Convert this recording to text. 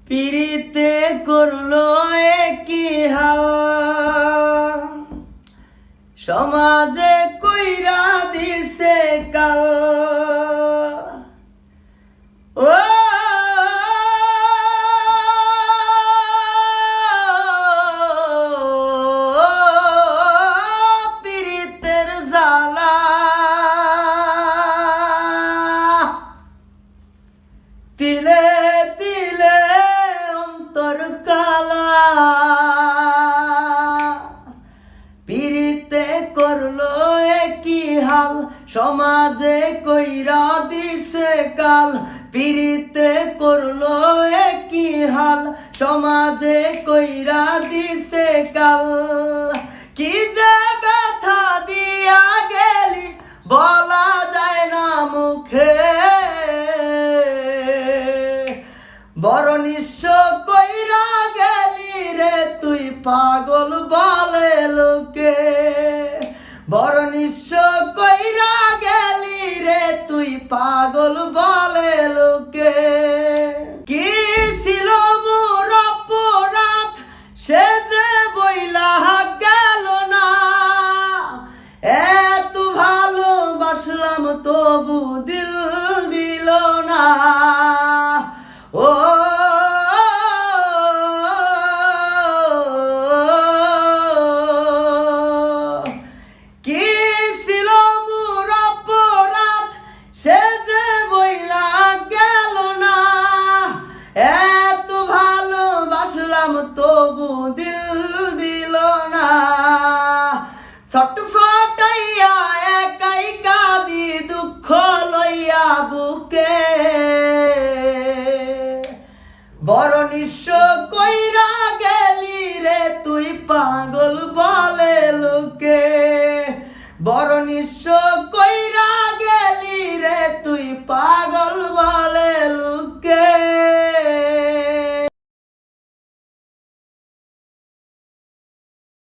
পিরিতে করলো কি হাল, সমাজে কইরা দিছে কাল। ও পিরিতের জ্বালা, তিলে তিলে অন্তর কালা। পিরিতে করলো কি হাল, সমাজে কইরা দিছে কাল। পিরিতে করলো কি হাল, সমাজে কইরা দিছে কাল। কি যে ব্যথা দিয়া গেলি বলা যায় না মুখে, বড় নিঃস্ব কইরা গেলি রে তুই পাগল বলে লোকে। বড় নিঃস্ব কইরা গেলি রে তুই পাগল বলে লোকে। কি ছিল মোর অপরাধ সে যে বইলা গেল না, এত ভালোবাসলাম তবু দিল দিল না। ও কি ছিল মোর অপরাধ সে যে বইলা গেল না, এত ভালোবাসলাম তবু দিল দিল না। ছটফটাইয়া একাই কাঁদি দুঃখ লইয়া বুকে, বড় নিঃস্ব কইরা গেলি রে তুই পাগল বলে লোকে। বড় নিঃস্ব